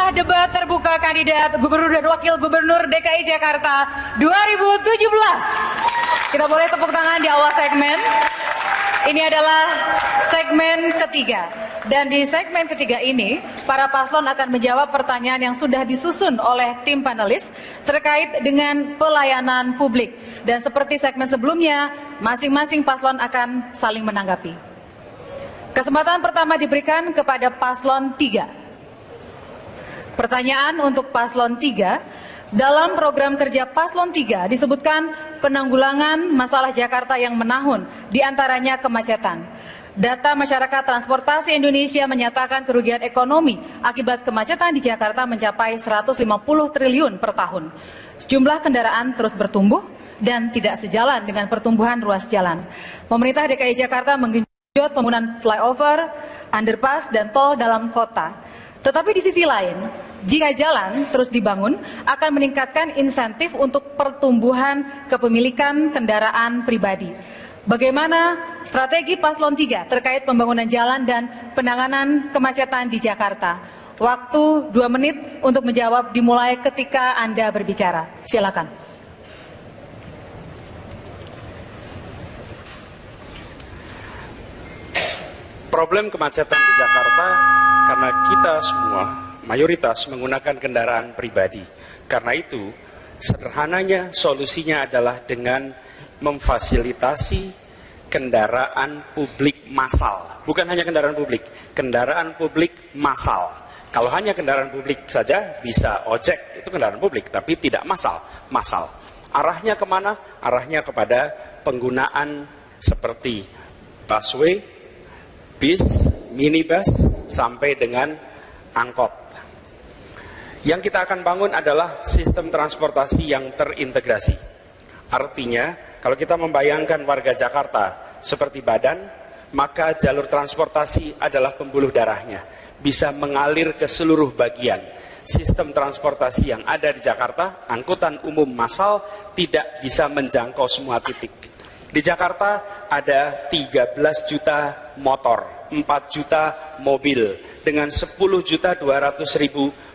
Inilah debat terbuka kandidat Gubernur dan Wakil Gubernur DKI Jakarta 2017. Kita boleh tepuk tangan di awal segmen. Ini adalah segmen ketiga. Dan di segmen ketiga ini, para paslon akan menjawab pertanyaan yang sudah disusun oleh tim panelis terkait dengan pelayanan publik. Dan seperti segmen sebelumnya, masing-masing paslon akan saling menanggapi. Kesempatan pertama diberikan kepada paslon 3. Pertanyaan untuk paslon 3, dalam program kerja paslon 3 disebutkan penanggulangan masalah Jakarta yang menahun, diantaranya kemacetan. Data Masyarakat Transportasi Indonesia menyatakan kerugian ekonomi akibat kemacetan di Jakarta mencapai 150 triliun per tahun. Jumlah kendaraan terus bertumbuh dan tidak sejalan dengan pertumbuhan ruas jalan. Pemerintah DKI Jakarta menggenjot pembangunan flyover, underpass, dan tol dalam kota. Tetapi di sisi lain, jika jalan terus dibangun, akan meningkatkan insentif untuk pertumbuhan kepemilikan kendaraan pribadi. Bagaimana strategi paslon 3 terkait pembangunan jalan dan penanganan kemacetan di Jakarta? Waktu 2 menit untuk menjawab dimulai ketika Anda berbicara. Silakan. Problem kemacetan di Jakarta karena kita semua mayoritas menggunakan kendaraan pribadi. Karena itu, sederhananya solusinya adalah dengan memfasilitasi kendaraan publik massal. Bukan hanya kendaraan publik massal. Kalau hanya kendaraan publik saja bisa ojek, itu kendaraan publik, tapi tidak massal. Arahnya kemana? Arahnya kepada penggunaan seperti busway, bis, minibus, sampai dengan angkot. Yang kita akan bangun adalah sistem transportasi yang terintegrasi. Artinya, kalau kita membayangkan warga Jakarta seperti badan, maka jalur transportasi adalah pembuluh darahnya. Bisa mengalir ke seluruh bagian. Sistem transportasi yang ada di Jakarta, angkutan umum massal, tidak bisa menjangkau semua titik. Di Jakarta ada 13 juta motor, 4 juta mobil, dengan 10.200.000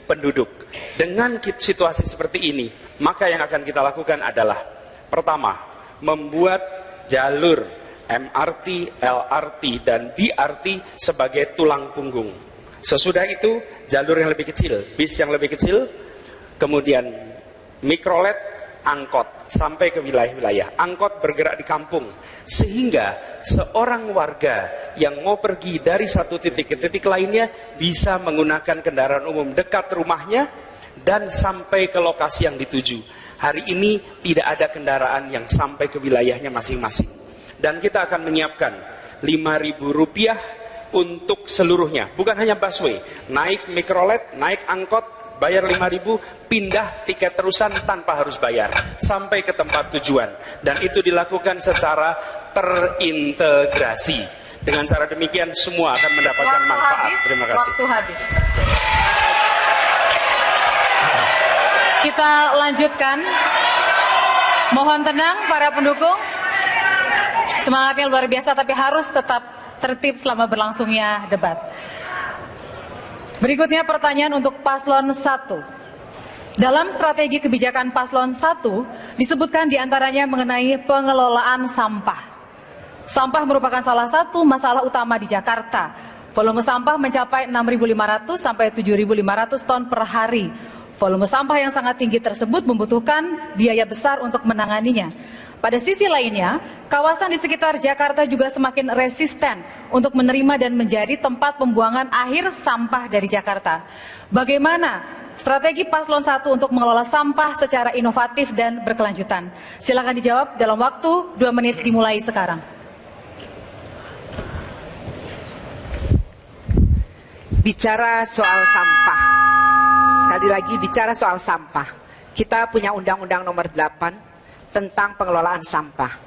penduduk. Dengan situasi seperti ini, maka yang akan kita lakukan adalah, pertama, membuat jalur MRT, LRT, dan BRT sebagai tulang punggung. Sesudah itu, jalur yang lebih kecil, bis yang lebih kecil, kemudian mikrolet, angkot, sampai ke wilayah-wilayah. Angkot bergerak di kampung, sehingga seorang warga yang mau pergi dari satu titik ke titik lainnya bisa menggunakan kendaraan umum dekat rumahnya dan sampai ke lokasi yang dituju. Hari ini tidak ada kendaraan yang sampai ke wilayahnya masing-masing. Dan kita akan menyiapkan Rp5.000 untuk seluruhnya. Bukan hanya busway, naik mikrolet, naik angkot, bayar 5.000, pindah tiket terusan tanpa harus bayar sampai ke tempat tujuan. Dan itu dilakukan secara terintegrasi. Dengan cara demikian semua akan mendapatkan manfaat. Terima kasih. Waktu habis. Kita lanjutkan. Mohon tenang para pendukung. Semangatnya luar biasa, tapi harus tetap tertib selama berlangsungnya debat. Berikutnya pertanyaan untuk paslon 1. Dalam strategi kebijakan paslon 1 disebutkan diantaranya mengenai pengelolaan sampah. Sampah merupakan salah satu masalah utama di Jakarta. Volume sampah mencapai 6.500 sampai 7.500 ton per hari. Volume sampah yang sangat tinggi tersebut membutuhkan biaya besar untuk menanganinya. Pada sisi lainnya, kawasan di sekitar Jakarta juga semakin resisten untuk menerima dan menjadi tempat pembuangan akhir sampah dari Jakarta. Bagaimana strategi paslon 1 untuk mengelola sampah secara inovatif dan berkelanjutan? Silakan dijawab dalam waktu 2 menit dimulai sekarang. Bicara soal sampah. Sekali lagi bicara soal sampah. Kita punya Undang-Undang Nomor 8 tentang pengelolaan sampah.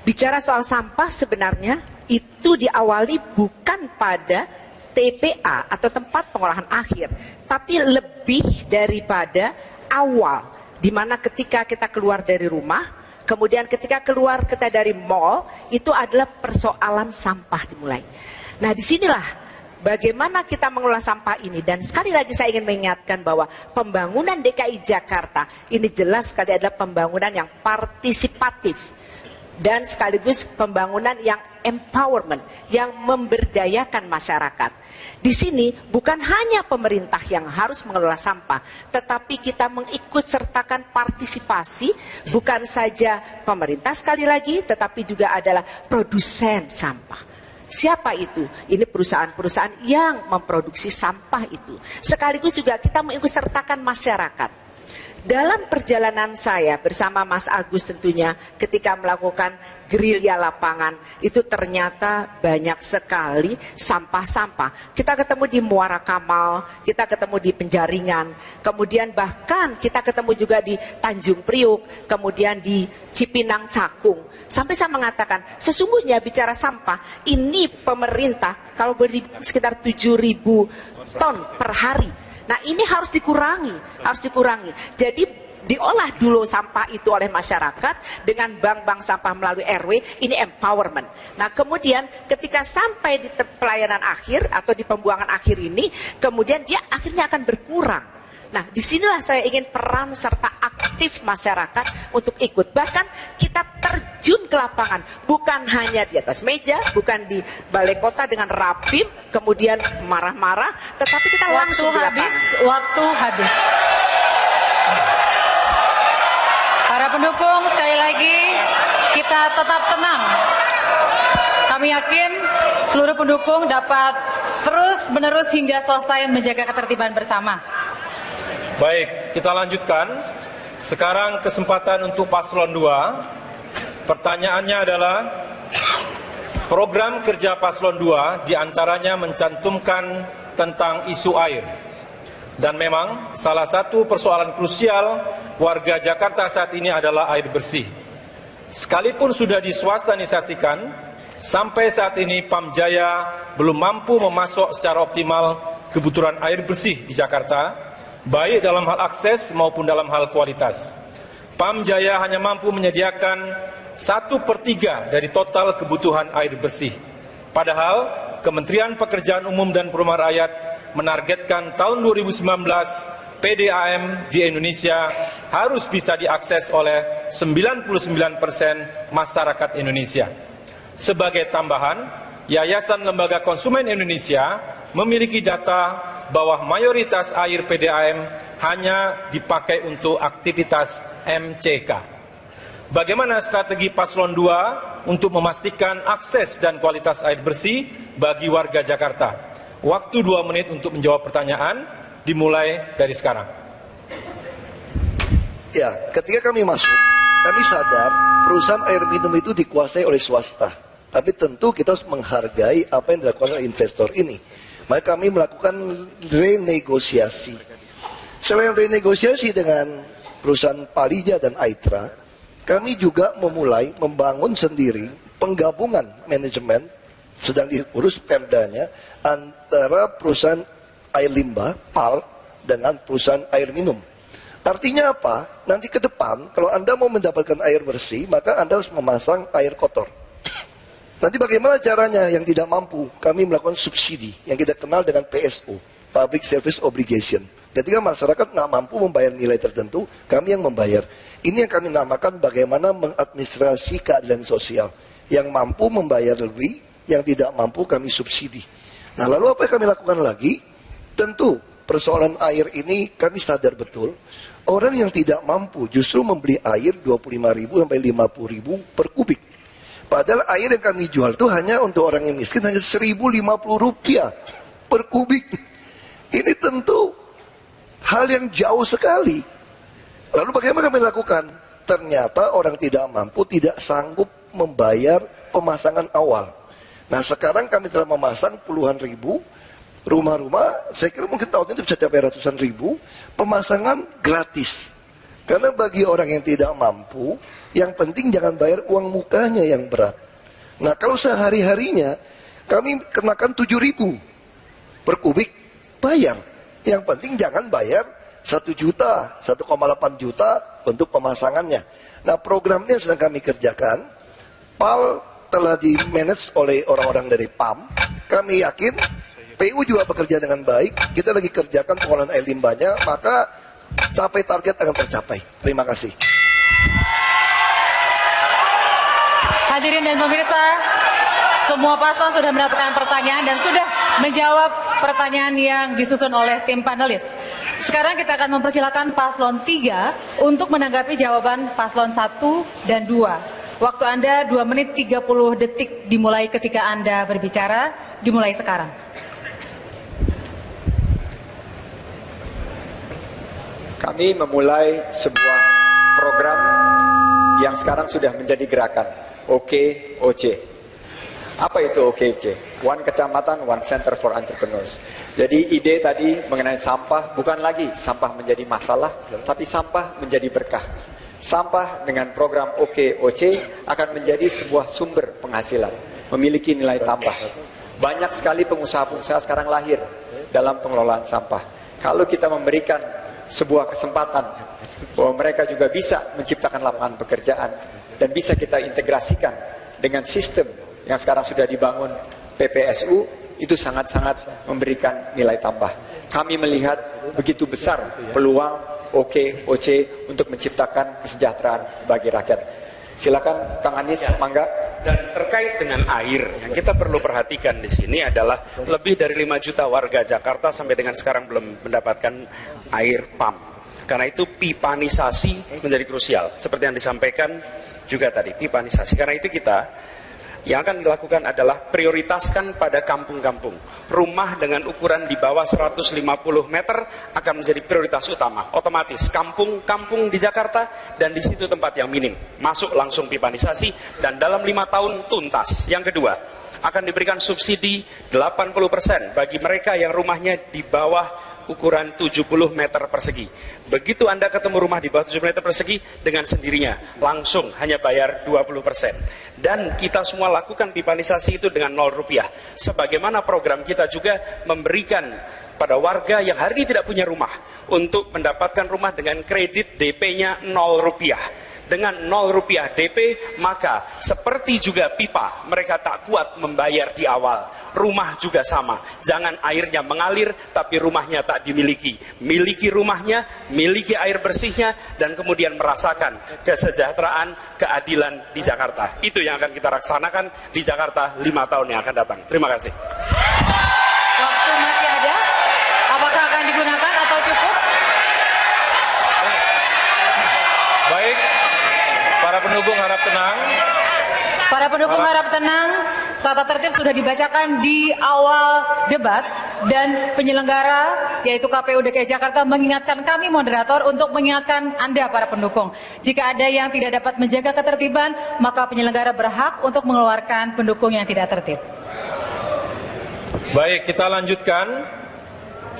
Bicara soal sampah sebenarnya itu diawali bukan pada TPA atau tempat pengolahan akhir, tapi lebih daripada awal, di mana ketika kita keluar dari rumah, kemudian ketika keluar kita dari mall, itu adalah persoalan sampah dimulai. Nah, disinilah bagaimana kita mengelola sampah ini. Dan sekali lagi saya ingin mengingatkan bahwa pembangunan DKI Jakarta ini jelas sekali adalah pembangunan yang partisipatif dan sekaligus pembangunan yang empowerment, yang memberdayakan masyarakat. Di sini bukan hanya pemerintah yang harus mengelola sampah, tetapi kita mengikut sertakan partisipasi, bukan saja pemerintah sekali lagi, tetapi juga adalah produsen sampah. Siapa itu? Ini perusahaan-perusahaan yang memproduksi sampah itu. Sekaligus juga kita mengikut sertakan masyarakat. Dalam perjalanan saya bersama Mas Agus tentunya ketika melakukan gerilya lapangan, itu ternyata banyak sekali sampah-sampah. Kita ketemu di Muara Kamal, kita ketemu di Penjaringan, kemudian bahkan kita ketemu juga di Tanjung Priuk, kemudian di Cipinang Cakung. Sampai saya mengatakan, sesungguhnya bicara sampah, ini pemerintah kalau beri sekitar 7.000 ton per hari. Nah ini harus dikurangi, Jadi diolah dulu sampah itu oleh masyarakat dengan bank-bank sampah melalui RW, ini empowerment. Nah kemudian ketika sampai di pelayanan akhir atau di pembuangan akhir ini, kemudian dia akhirnya akan berkurang. Nah disinilah saya ingin peran serta aktif masyarakat untuk ikut. Bahkan kita terjun ke lapangan, bukan hanya di atas meja, bukan di balai kota dengan rapim, kemudian marah-marah, tetapi kita langsung di lapangan. Waktu habis. Para pendukung, sekali lagi kita tetap tenang. Kami yakin seluruh pendukung dapat terus-menerus hingga selesai menjaga ketertiban bersama. Baik, kita lanjutkan. Sekarang kesempatan untuk paslon 2. Pertanyaannya adalah, program kerja paslon 2 diantaranya mencantumkan tentang isu air. Dan memang salah satu persoalan krusial warga Jakarta saat ini adalah air bersih. Sekalipun sudah diswastanisasikan, sampai saat ini Pamjaya belum mampu memasok secara optimal kebutuhan air bersih di Jakarta, baik dalam hal akses maupun dalam hal kualitas. Pamjaya hanya mampu menyediakan 1/3 dari total kebutuhan air bersih. Padahal Kementerian Pekerjaan Umum dan Perumahan Rakyat menargetkan tahun 2019 PDAM di Indonesia harus bisa diakses oleh 99% masyarakat Indonesia. Sebagai tambahan, Yayasan Lembaga Konsumen Indonesia memiliki data bahwa mayoritas air PDAM hanya dipakai untuk aktivitas MCK. Bagaimana strategi paslon 2 untuk memastikan akses dan kualitas air bersih bagi warga Jakarta? Waktu 2 menit untuk menjawab pertanyaan, dimulai dari sekarang. Ya, ketika kami masuk, kami sadar perusahaan air minum itu dikuasai oleh swasta. Tapi tentu kita harus menghargai apa yang dilakukan oleh investor ini. Maka kami melakukan renegosiasi. Selain renegosiasi dengan perusahaan Palija dan Aitra, kami juga memulai membangun sendiri penggabungan manajemen, sedang diurus perdanya, antara perusahaan air limbah, PAL, dengan perusahaan air minum. Artinya apa? Nanti ke depan, kalau Anda mau mendapatkan air bersih, maka Anda harus memasang air kotor. Nanti bagaimana caranya yang tidak mampu? Kami melakukan subsidi yang kita kenal dengan PSO, Public Service Obligation. Ketika masyarakat nggak mampu membayar nilai tertentu, kami yang membayar. Ini yang kami namakan bagaimana mengadministrasi keadilan sosial. Yang mampu membayar lebih, yang tidak mampu kami subsidi. Nah lalu apa yang kami lakukan lagi? Tentu persoalan air ini kami sadar betul. Orang yang tidak mampu justru membeli air 25.000 sampai 50.000 per kubik. Padahal air yang kami jual itu hanya untuk orang yang miskin hanya 1.050 rupiah per kubik. Ini tentu hal yang jauh sekali. Lalu bagaimana kami lakukan? Ternyata orang tidak mampu tidak sanggup membayar pemasangan awal. Nah sekarang kami telah memasang puluhan ribu rumah-rumah, saya kira mungkin tahun ini bisa capai ratusan ribu, pemasangan gratis. Karena bagi orang yang tidak mampu, yang penting jangan bayar uang mukanya yang berat. Nah kalau sehari-harinya kami kenakan 7.000 per kubik, bayar. Yang penting jangan bayar 1 juta, 1,8 juta untuk pemasangannya. Nah program ini yang sedang kami kerjakan, PAL telah di-manage oleh orang-orang dari PAM. Kami yakin PU juga bekerja dengan baik, kita lagi kerjakan pengolahan air limbahnya, maka capai target akan tercapai. Terima kasih. Hadirin dan pemirsa, semua paslon sudah mendapatkan pertanyaan dan sudah menjawab pertanyaan yang disusun oleh tim panelis. Sekarang kita akan mempersilakan paslon 3 untuk menanggapi jawaban paslon 1 dan 2. Waktu Anda 2 menit 30 detik dimulai ketika Anda berbicara, dimulai sekarang. Kami memulai sebuah program yang sekarang sudah menjadi gerakan, OKOC. Apa itu OKOC? One Kecamatan, One Center for Entrepreneurs. Jadi ide tadi mengenai sampah, bukan lagi sampah menjadi masalah, tapi sampah menjadi berkah. Sampah dengan program OKOC akan menjadi sebuah sumber penghasilan, memiliki nilai tambah. Banyak sekali pengusaha-pengusaha sekarang lahir dalam pengelolaan sampah. Kalau kita memberikan sebuah kesempatan bahwa mereka juga bisa menciptakan lapangan pekerjaan dan bisa kita integrasikan dengan sistem yang sekarang sudah dibangun PPSU, itu sangat-sangat memberikan nilai tambah. Kami melihat begitu besar peluang OKOC untuk menciptakan kesejahteraan bagi rakyat. Silakan Kang Anies, mangga. Dan terkait dengan air, yang kita perlu perhatikan di sini adalah lebih dari 5 juta warga Jakarta sampai dengan sekarang belum mendapatkan air pump. Karena itu pipanisasi menjadi krusial. Seperti yang disampaikan juga tadi, pipanisasi. Karena itu kita yang akan dilakukan adalah prioritaskan pada kampung-kampung. Rumah dengan ukuran di bawah 150 meter akan menjadi prioritas utama. Otomatis kampung-kampung di Jakarta dan di situ tempat yang minim. Masuk langsung pipanisasi dan dalam 5 tahun tuntas. Yang kedua, akan diberikan subsidi 80% bagi mereka yang rumahnya di bawah ukuran 70 meter persegi. Begitu Anda ketemu rumah di bawah 70 meter persegi, dengan sendirinya langsung hanya bayar 20%. Dan kita semua lakukan pipanisasi itu dengan 0 rupiah. Sebagaimana program kita juga memberikan pada warga yang hari ini tidak punya rumah untuk mendapatkan rumah dengan kredit DP-nya 0 rupiah. Dengan 0 rupiah DP, maka seperti juga pipa, mereka tak kuat membayar di awal. Rumah juga sama, jangan airnya mengalir tapi rumahnya tak dimiliki. Miliki rumahnya, miliki air bersihnya, dan kemudian merasakan kesejahteraan, keadilan di Jakarta. Itu yang akan kita laksanakan di Jakarta 5 tahun yang akan datang. Terima kasih. Waktu masih ada, apakah akan digunakan atau cukup? Baik, para pendukung harap tenang. Para pendukung harap tenang, tata tertib sudah dibacakan di awal debat dan penyelenggara yaitu KPU DKI Jakarta mengingatkan kami moderator untuk mengingatkan Anda para pendukung. Jika ada yang tidak dapat menjaga ketertiban, maka penyelenggara berhak untuk mengeluarkan pendukung yang tidak tertib. Baik, kita lanjutkan.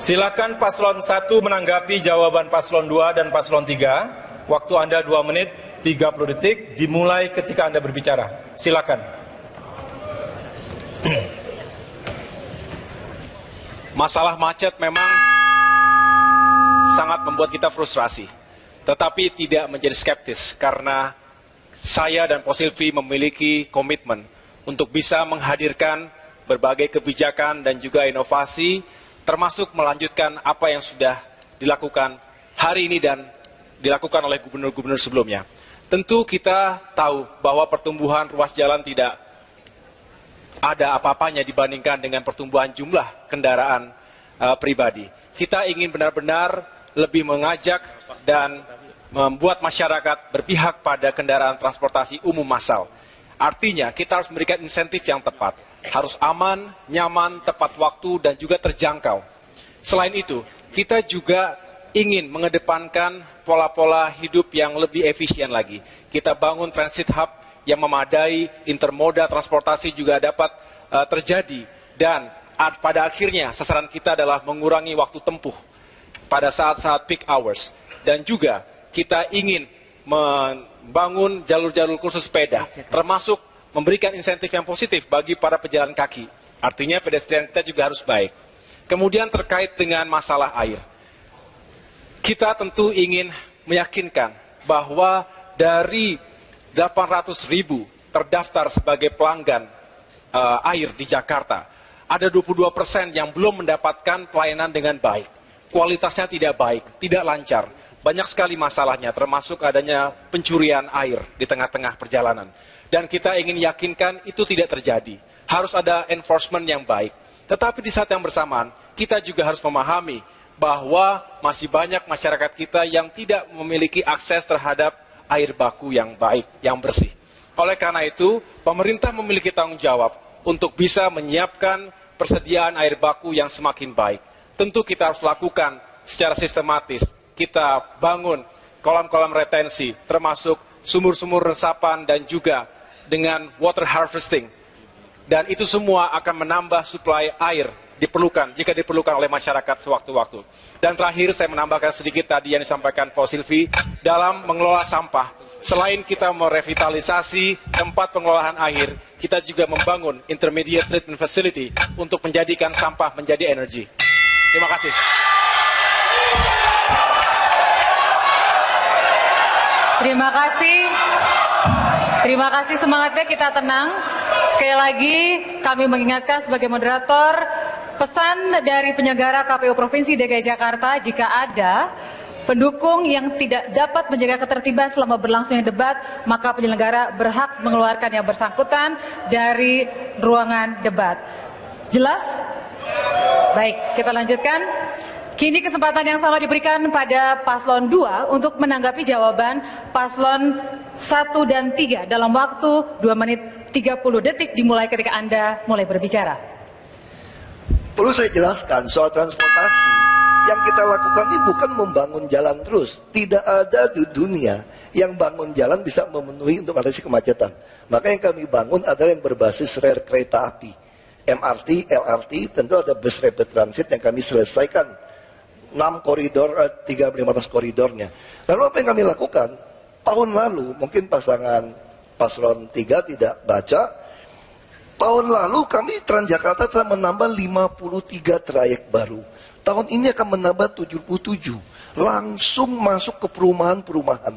Silakan paslon 1 menanggapi jawaban paslon 2 dan paslon 3. Waktu Anda 2 menit 30 detik dimulai ketika Anda berbicara. Silakan. Masalah macet memang sangat membuat kita frustrasi. Tetapi tidak menjadi skeptis karena saya dan Pak Silvi memiliki komitmen untuk bisa menghadirkan berbagai kebijakan dan juga inovasi, termasuk melanjutkan apa yang sudah dilakukan hari ini dan dilakukan oleh gubernur-gubernur sebelumnya. Tentu kita tahu bahwa pertumbuhan ruas jalan tidak ada apa-apanya dibandingkan dengan pertumbuhan jumlah kendaraan pribadi. Kita ingin benar-benar lebih mengajak dan membuat masyarakat berpihak pada kendaraan transportasi umum massal. Artinya kita harus memberikan insentif yang tepat. Harus aman, nyaman, tepat waktu, dan juga terjangkau. Selain itu, kita juga ingin mengedepankan pola-pola hidup yang lebih efisien lagi. Kita bangun transit hub yang memadai, intermoda transportasi juga dapat terjadi. Dan pada akhirnya sasaran kita adalah mengurangi waktu tempuh pada saat-saat peak hours. Dan juga kita ingin membangun jalur-jalur khusus sepeda, termasuk memberikan insentif yang positif bagi para pejalan kaki. Artinya pedestrian kita juga harus baik. Kemudian terkait dengan masalah air. Kita tentu ingin meyakinkan bahwa dari 800.000 terdaftar sebagai pelanggan air di Jakarta, ada 22% yang belum mendapatkan pelayanan dengan baik. Kualitasnya tidak baik, tidak lancar. Banyak sekali masalahnya, termasuk adanya pencurian air di tengah-tengah perjalanan. Dan kita ingin yakinkan itu tidak terjadi. Harus ada enforcement yang baik. Tetapi di saat yang bersamaan, kita juga harus memahami bahwa masih banyak masyarakat kita yang tidak memiliki akses terhadap air baku yang baik, yang bersih. Oleh karena itu, pemerintah memiliki tanggung jawab untuk bisa menyiapkan persediaan air baku yang semakin baik. Tentu kita harus lakukan secara sistematis. Kita bangun kolam-kolam retensi, termasuk sumur-sumur resapan dan juga dengan water harvesting. Dan itu semua akan menambah suplai air diperlukan, jika diperlukan oleh masyarakat sewaktu-waktu. Dan terakhir saya menambahkan sedikit tadi yang disampaikan Pak Silvi, dalam mengelola sampah. Selain kita merevitalisasi tempat pengelolaan air, kita juga membangun intermediate treatment facility untuk menjadikan sampah menjadi energi. Terima kasih. Terima kasih. Terima kasih, semangatnya kita tenang. Sekali lagi kami mengingatkan sebagai moderator, pesan dari penyelenggara KPU Provinsi DKI Jakarta, jika ada pendukung yang tidak dapat menjaga ketertiban selama berlangsungnya debat, maka penyelenggara berhak mengeluarkan yang bersangkutan dari ruangan debat. Jelas? Baik, kita lanjutkan. Kini kesempatan yang sama diberikan pada Paslon 2 untuk menanggapi jawaban Paslon 1 dan 3 dalam waktu 2 menit 30 detik dimulai ketika Anda mulai berbicara. Perlu saya jelaskan soal transportasi. Yang kita lakukan ini bukan membangun jalan terus. Tidak ada di dunia yang bangun jalan bisa memenuhi untuk mengatasi kemacetan. Maka yang kami bangun adalah yang berbasis rel kereta api. MRT, LRT, tentu ada bus rapid transit yang kami selesaikan. 6 koridor, 3-15 koridornya. Lalu apa yang kami lakukan? Tahun lalu, mungkin pasangan Paslon 3 tidak baca. Tahun lalu kami Transjakarta telah menambah 53 trayek baru. Tahun ini akan menambah 77. Langsung masuk ke perumahan-perumahan.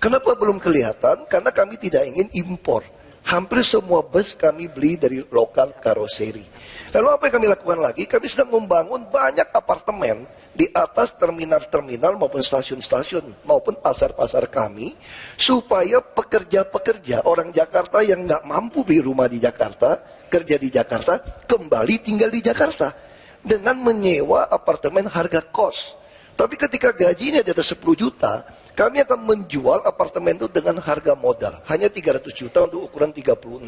Kenapa belum kelihatan? Karena kami tidak ingin impor. Hampir semua bus kami beli dari lokal karoseri. Lalu apa yang kami lakukan lagi? Kami sedang membangun banyak apartemen di atas terminal-terminal maupun stasiun-stasiun maupun pasar-pasar kami, supaya pekerja-pekerja orang Jakarta yang nggak mampu beli rumah di Jakarta, kerja di Jakarta, kembali tinggal di Jakarta dengan menyewa apartemen harga kos. Tapi ketika gajinya di atas 10 juta, kami akan menjual apartemen itu dengan harga modal hanya 300 juta untuk ukuran 36.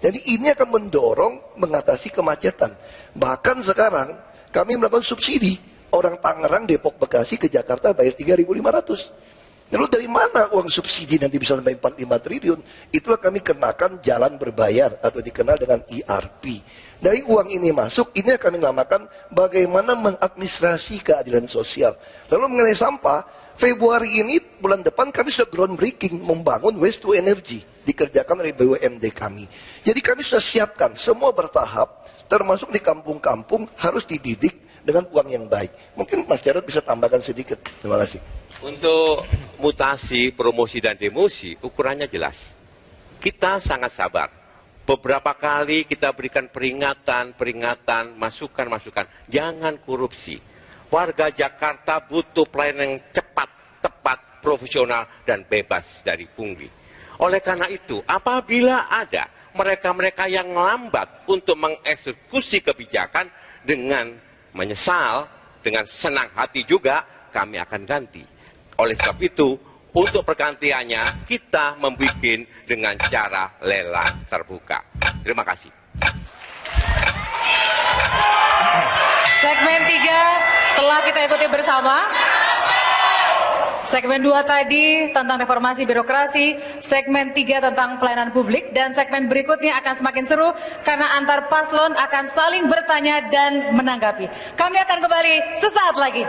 Jadi ini akan mendorong mengatasi kemacetan. Bahkan sekarang kami melakukan subsidi. Orang Tangerang, Depok, Bekasi ke Jakarta bayar 3.500. Lalu dari mana uang subsidi nanti bisa sampai 45 triliun? Itulah kami kenakan jalan berbayar atau dikenal dengan ERP. Dari uang ini masuk, ini kami namakan bagaimana mengadministrasi keadilan sosial. Lalu mengenai sampah, Februari ini, bulan depan kami sudah groundbreaking membangun waste to energy. Dikerjakan oleh BUMD kami. Jadi kami sudah siapkan, semua bertahap, termasuk di kampung-kampung harus dididik dengan uang yang baik. Mungkin Mas Jarod bisa tambahkan sedikit. Terima kasih. Untuk mutasi, promosi, dan demosi, ukurannya jelas. Kita sangat sabar. Beberapa kali kita berikan peringatan, masukan. Jangan korupsi. Warga Jakarta butuh pelayanan yang cepat, tepat, profesional, dan bebas dari pungli. Oleh karena itu, apabila ada mereka-mereka yang lambat untuk mengeksekusi kebijakan dengan menyesal, dengan senang hati juga, kami akan ganti. Oleh sebab itu, untuk pergantiannya, kita membuat dengan cara lelang terbuka. Terima kasih. Segmen 3 telah kita ikuti bersama. Segmen 2 tadi tentang reformasi birokrasi, segmen 3 tentang pelayanan publik, dan segmen berikutnya akan semakin seru karena antar paslon akan saling bertanya dan menanggapi. Kami akan kembali sesaat lagi.